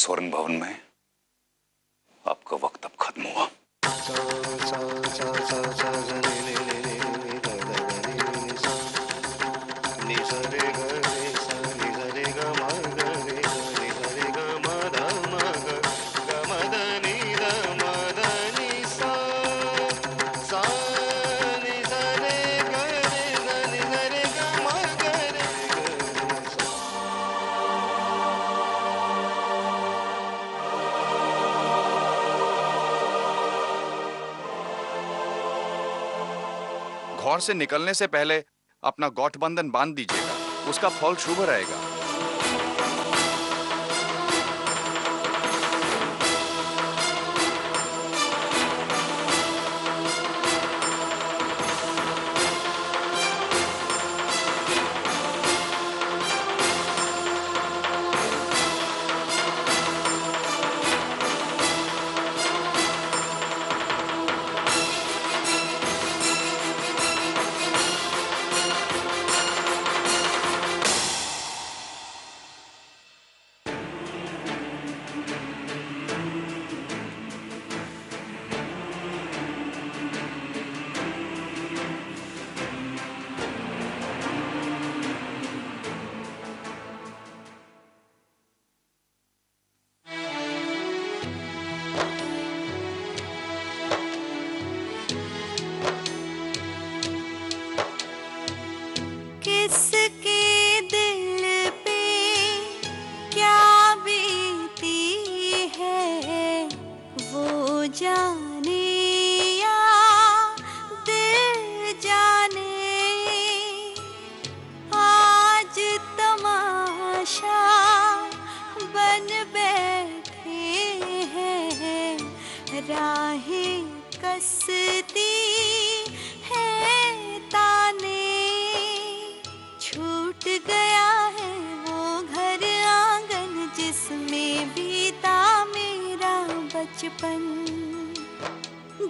स्वर्ण भवन में आपका वक्त अब खत्म हुआ। घौर से निकलने से पहले अपना गठबंधन बांध दीजिएगा, उसका फल शुभ रहेगा।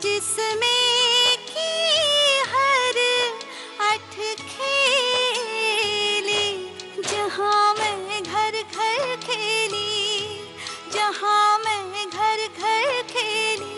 जिसमें की हर अठ खेली, जहाँ मैं घर घर खेली, जहाँ मैं घर घर खेली।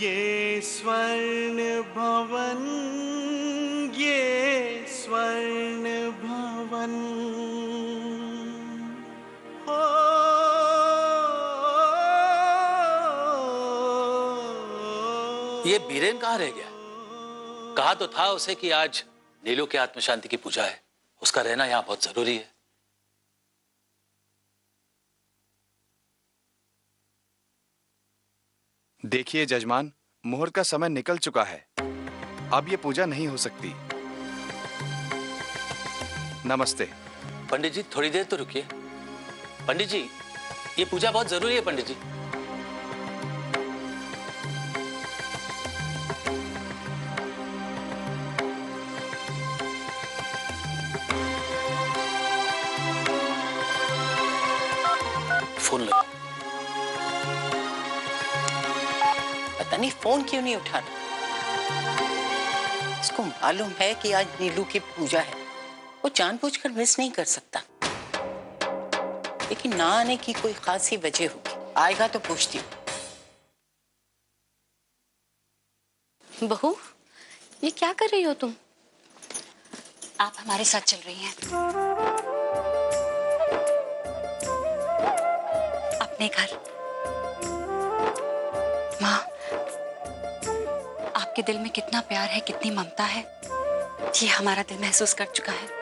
ये स्वर्ण भवन, ये स्वर्ण भवन हो। ये बीरेन कहाँ रह गया? कहा तो था उसे कि आज नीलू के आत्मशांति की पूजा है, उसका रहना यहाँ बहुत जरूरी है। देखिए जजमान, मुहूर्त का समय निकल चुका है, अब ये पूजा नहीं हो सकती। नमस्ते। पंडित जी थोड़ी देर तो रुकिए। पंडित जी, ये पूजा बहुत जरूरी है पंडित जी। फोन लगा। पता नहीं फोन क्यों नहीं उठाता। इसको मालूम है कि आज नीलू की पूजा है, वो जानबूझकर मिस नहीं कर सकता। लेकिन ना आने की कोई खासी वजह होगी, आएगा तो पूछती हूँ। बहू, ये क्या कर रही हो तुम? आप हमारे साथ चल रही हैं अपने घर। माँ, आपके दिल में कितना प्यार है, कितनी ममता है, ये हमारा दिल महसूस कर चुका है।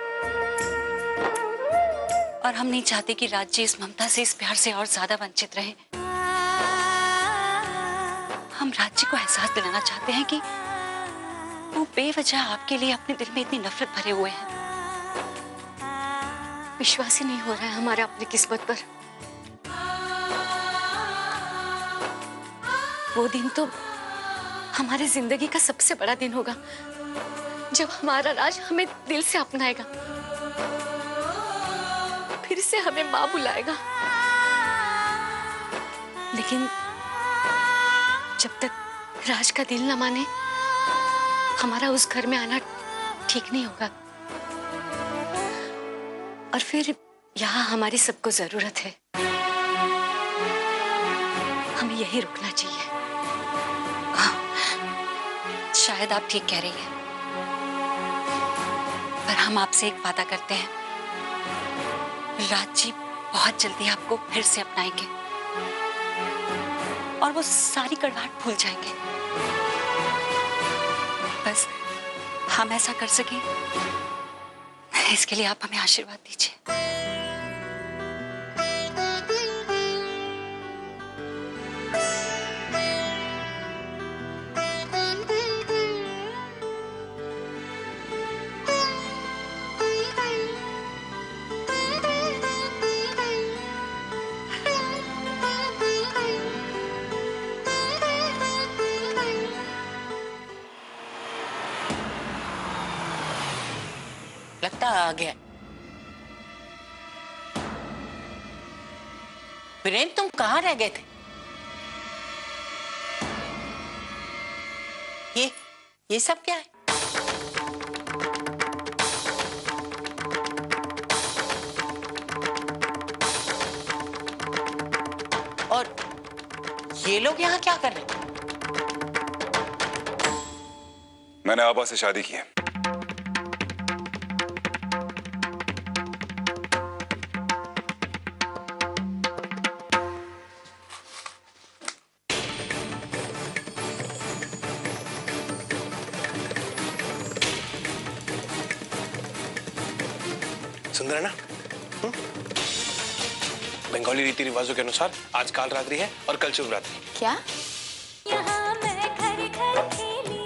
और हम नहीं चाहते कि राज्य इस ममता से, इस प्यार से और ज्यादा वंचित रहे। हम राज्य को एहसास दिलाना चाहते हैं कि वो बेवजह आपके लिए अपने दिल में इतनी नफरत भरे हुए हैं। विश्वास ही नहीं हो रहा है हमारा अपनी किस्मत पर। वो दिन तो हमारी जिंदगी का सबसे बड़ा दिन होगा जब हमारा राज हमें दिल से अपनाएगा, फिर से हमें माँ बुलाएगा। लेकिन जब तक राज का दिल न माने हमारा उस घर में आना ठीक नहीं होगा। और फिर यहाँ हमारी सबको जरूरत है, हमें यही रुकना चाहिए। हाँ, शायद आप ठीक कह रही हैं, पर हम आपसे एक वादा करते हैं, राज जी बहुत जल्दी आपको फिर से अपनाएंगे और वो सारी कड़वाहट भूल जाएंगे। बस हम ऐसा कर सकें इसके लिए आप हमें आशीर्वाद दीजिए। लगता आ गया। वीरेंद्र, तुम कहाँ रह गए थे? ये सब क्या है? और ये लोग यहाँ क्या कर रहे हैं? मैंने आबा से शादी की है। सुंदर है ना? बंगाली रीति रिवाजों के अनुसार आज काल रात्रि है और कल शुभ रात्रि। क्या? यहाँ मैं घर घर खेली,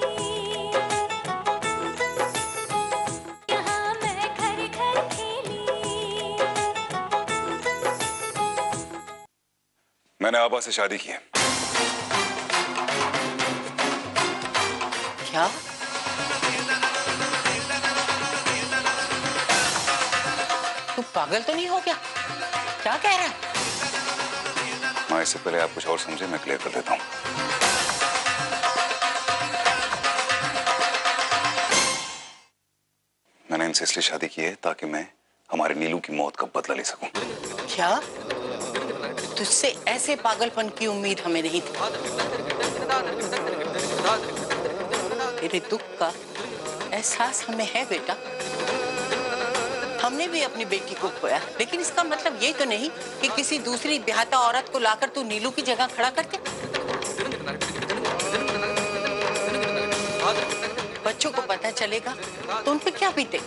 यहाँ मैं घर घर खेली। मैंने आबा से शादी की है। क्या? तू पागल तो नहीं हो गया? क्या कह रहा है? माँ, इससे पहले आप कुछ और समझे, मैं क्लियर कर देता हूँ। मैंने इनसे इसलिए शादी की है ताकि मैं हमारे नीलू की मौत का बदला ले सकूं। क्या? तुझसे ऐसे पागलपन की उम्मीद हमें नहीं थी। तेरे दुख का एहसास हमें है बेटा। हमने भी अपनी बेटी को खोया, लेकिन इसका मतलब ये तो नहीं कि किसी दूसरी ब्याहता औरत को लाकर तू नीलू की जगह खड़ा करते। बच्चों को पता चलेगा तो उन पे क्या बीते।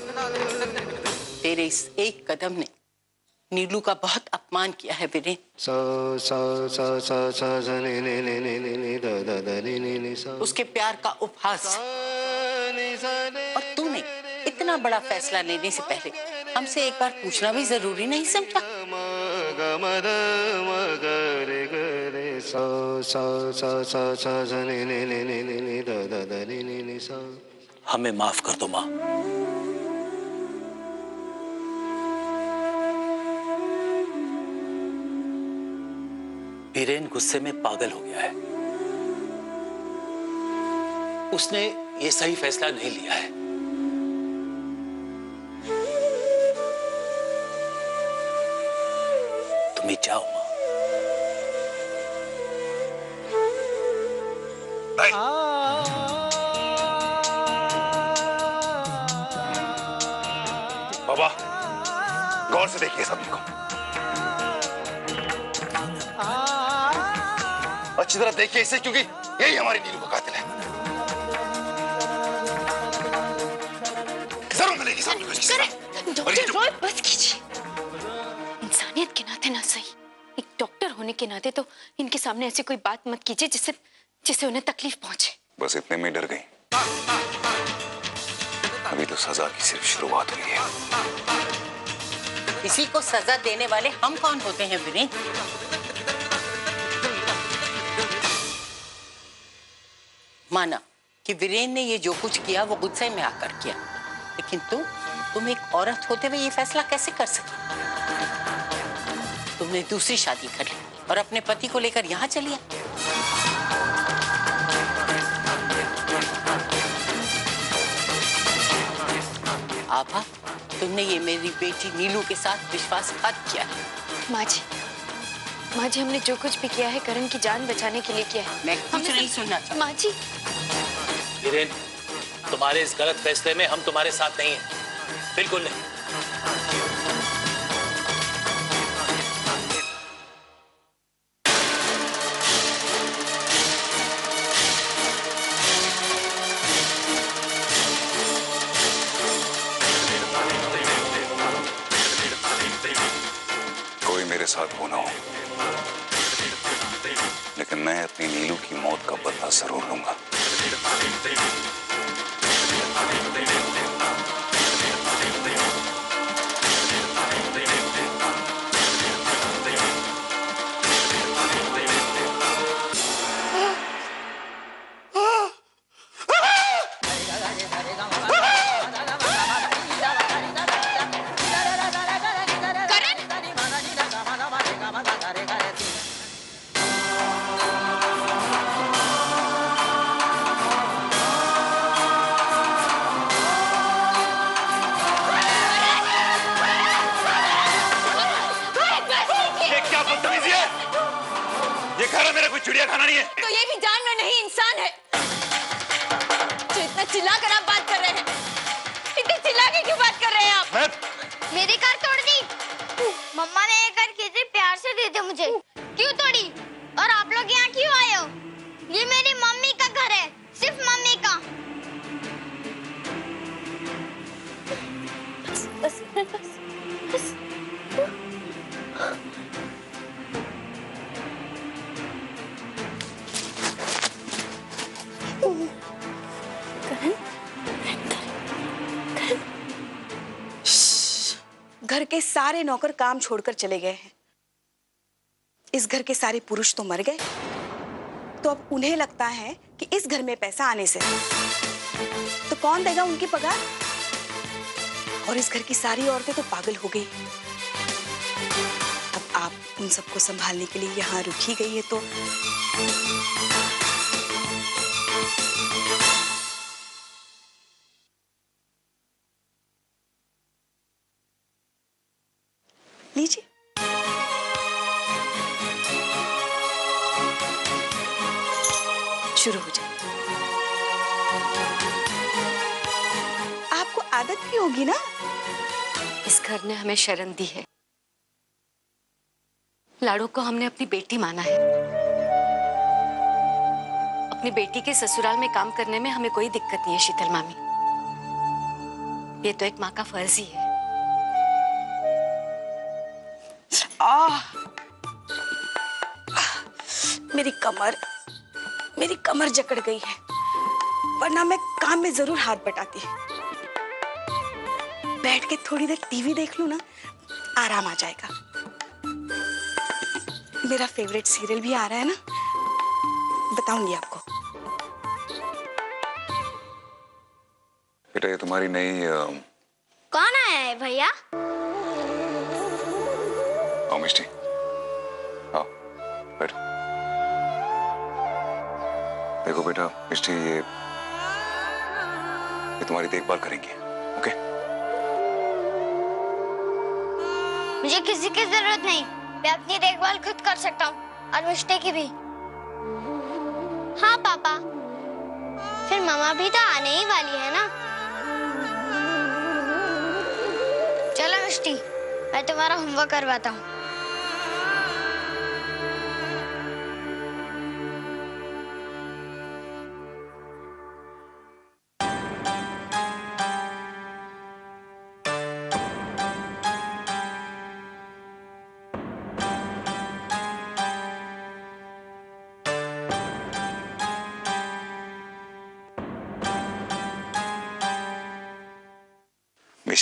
तेरे इस एक कदम ने नीलू का बहुत अपमान किया है वीरेंद्र। उसके प्यार का उपहास। और तूने इतना बड़ा फैसला लेने से पहले हमसे एक बार पूछना भी जरूरी नहीं समझा? हमें माफ कर दो माँ। वीरेन गुस्से में पागल हो गया है। उसने ये सही फैसला नहीं लिया है। तुम ही जाओ माँ। बाबा, गौर से देखिए सभी को, अच्छी तरह देखिए इसे, क्योंकि यही हमारी नीलू का कातिल है। जरूर मिलेगी सामने कुछ। डॉक्टर रॉय, बस कीजिए। इंसानियत के नाते ना सही, एक डॉक्टर होने के नाते तो इनके सामने ऐसी कोई बात मत कीजिए जिससे उन्हें तकलीफ पहुंचे। बस इतने में डर गई। अभी तो सजा की सिर्फ शुरुआत हुई है। किसी को सजा देने वाले हम कौन होते हैं वीरेन? माना कि वीरेन ने ये जो कुछ किया वो गुस्से में आकर किया, लेकिन तुम एक औरत होते हुए ये फैसला कैसे कर सकी? तुमने दूसरी शादी कर ली और अपने पति को लेकर यहाँ चली आई। आभा, तुमने ये मेरी बेटी नीलू के साथ विश्वासघात किया है। माँ जी, हमने जो कुछ भी किया है करण की जान बचाने के लिए किया है। मैं कुछ नहीं सुनना चाहती। माँ जी, वीरेन, तुम्हारे इस गलत फैसले में हम तुम्हारे साथ नहीं हैं, बिल्कुल नहीं। कोई मेरे साथ हो ना हो, लेकिन मैं अपनी नीलू की मौत का बदला जरूर लूंगा। चिड़िया खाना नहीं है। तो ये भी जानवर नहीं इंसान है। जो इतना चिल्लाकर आप बात कर रहे हैं, इतने चिल्ला के क्यों बात कर रहे हैं आप? मेरी कार तोड़ दी। मम्मा ने ये कार किसी प्यार से दी थी मुझे। क्यों तोड़ी? और आप लोग यहाँ क्यों आए हो? ये मेरी मम्मी का घर है, सिर्फ मम्मी का। बस, बस, बस, बस। घर के सारे नौकर काम छोड़कर चले गए हैं। इस घर के सारे पुरुष तो मर गए, तो अब उन्हें लगता है कि इस घर में पैसा आने से तो कौन देगा उनकी पगार? और इस घर की सारी औरतें तो पागल हो गई। अब आप उन सबको संभालने के लिए यहाँ रुकी गई है तो लीजिए। शुरू हो जाए। आपको आदत भी होगी ना? इस घर ने हमें शरण दी है। लाड़ो को हमने अपनी बेटी माना है। अपनी बेटी के ससुराल में काम करने में हमें कोई दिक्कत नहीं है शीतल मामी। ये तो एक माँ का फर्ज ही है। मेरी कमर जकड़ गई है, वरना मैं काम में जरूर हाथ बटाती। बैठ के थोड़ी देर टीवी देख लूं ना, आराम आ जाएगा। मेरा फेवरेट सीरियल भी आ रहा है ना, बताऊंगी आपको। बेटा, ये तुम्हारी नई कौन आया है भैया? आओ मिष्टी, आओ बैठो। देखो बेटा मिष्टी, ये तुम्हारी देखभाल करेंगे, ओके? मुझे किसी की जरूरत नहीं, मैं अपनी देखभाल खुद कर सकता हूँ, और मिष्टी की भी। हाँ पापा, फिर मामा भी तो आने ही वाली है ना। चलो मिष्टी, मैं तुम्हारा होमवर्क करवाता हूँ।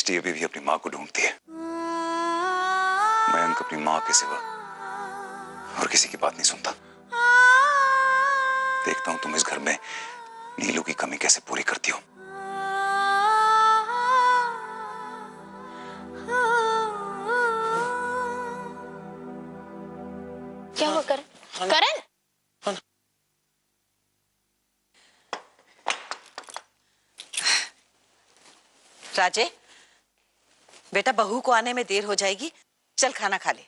सृष्टि अभी भी अपनी माँ को ढूंढती है। मयंक अपनी माँ के सिवा और किसी की बात नहीं सुनता। देखता हूं तुम इस घर में नीलू की कमी कैसे पूरी करती हो। क्या हुआ करण? करण? राजे, बेटा बहू को आने में देर हो जाएगी, चल खाना खा ले।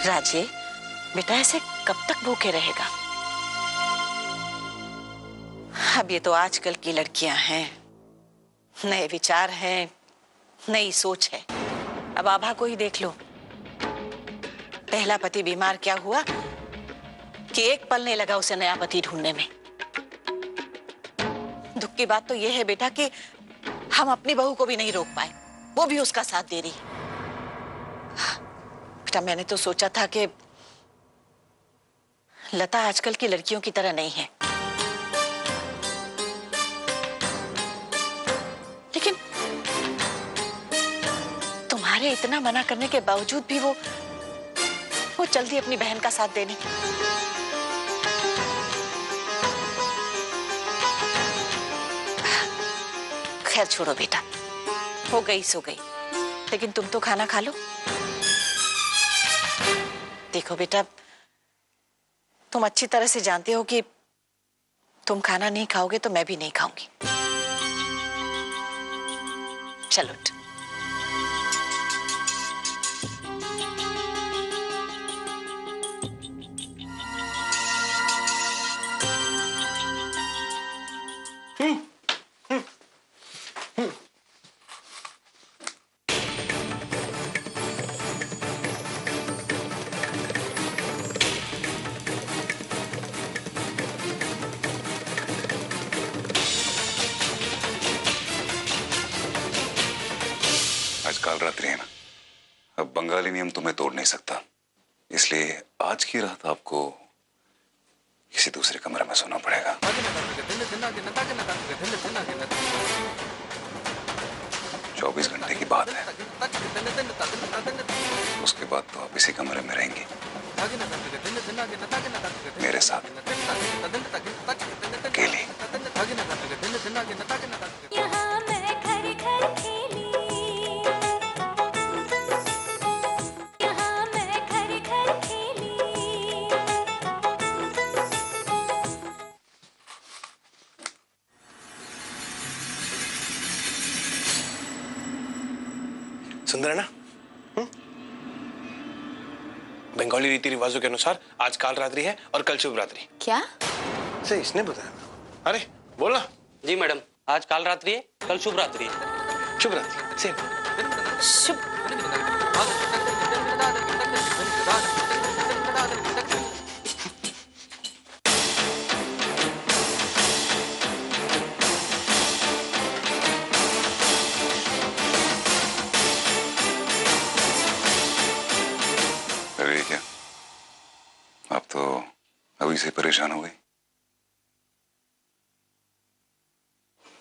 राजे, बेटा ऐसे कब तक भूखे रहेगा? अब ये तो आजकल की लड़कियां हैं, नए विचार हैं, नई सोच है। अब आभा को ही देख लो, पहला पति बीमार क्या हुआ कि एक पल नहीं लगा उसे नया पति ढूंढने में। दुख की बात तो ये है बेटा कि हम अपनी बहू को भी नहीं रोक पाए, वो भी उसका साथ दे रही। बेटा मैंने तो सोचा था कि लता आजकल की लड़कियों की तरह नहीं है, लेकिन तुम्हारे इतना मना करने के बावजूद भी वो चल दी अपनी बहन का साथ देने। खैर छोड़ो बेटा, हो गई सो गई, लेकिन तुम तो खाना खा लो। देखो बेटा, तुम अच्छी तरह से जानते हो कि तुम खाना नहीं खाओगे तो मैं भी नहीं खाऊंगी। चलो आज काल रात्रि है ना, अब बंगाली नियम तुम्हें तोड़ नहीं सकता, इसलिए आज की रात आपको किसी दूसरे कमरे में सोना पड़ेगा। 24 घंटे की बात है, उसके बाद तो आप इसी कमरे में रहेंगी मेरे साथ अकेली। यहाँ मैं घर घर खेली, यहाँ मैं घर घर खेली। सुंदर है ना? बंगाली रीति रिवाजों के अनुसार आज काल रात्रि है और कल शुभ रात्रि। क्या? सही इसने बताया। अरे बोलना। जी मैडम, आज काल रात्रि है, कल शुभ रात्रि है। शुभ रात्रि। सेम। शुभ। अरे क्या आप तो अभी से परेशान हो गई?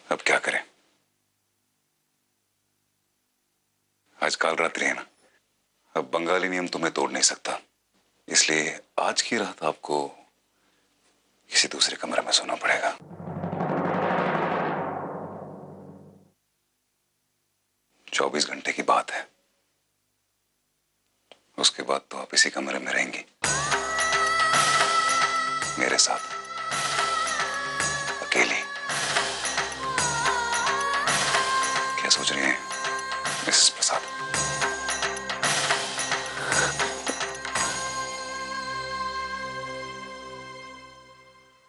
अब क्या करें? आज काल रात्रि है ना, अब बंगाली नियम तुम्हें तोड़ नहीं सकता, इसलिए आज की रात आपको किसी दूसरे कमरे में सोना पड़ेगा। चौबीस घंटे की बात है, उसके बाद तो आप इसी कमरे में रहेंगी मेरे साथ अकेली। क्या सोच रही हैं मिसेस प्रसाद?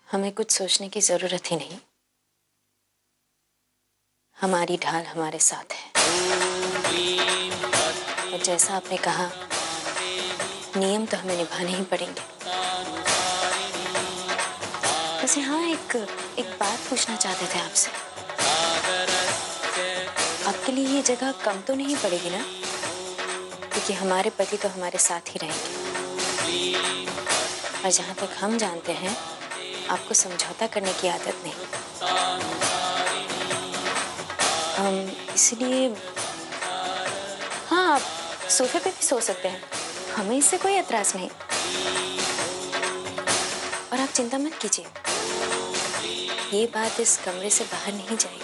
हमें कुछ सोचने की जरूरत ही नहीं, हमारी ढाल हमारे साथ है। और जैसा आपने कहा, नियम तो हमें निभाने ही पड़ेंगे। वैसे हाँ, एक बात पूछना चाहते थे आपसे। आपके लिए ये जगह कम तो नहीं पड़ेगी ना? क्योंकि हमारे पति तो हमारे साथ ही रहेंगे, और जहाँ तक हम जानते हैं आपको समझौता करने की आदत नहीं। इसलिए हाँ, आप सोफे पे भी सो सकते हैं, हमें इससे कोई एतराज नहीं। और आप चिंता मत कीजिए, ये बात इस कमरे से बाहर नहीं जाएगी।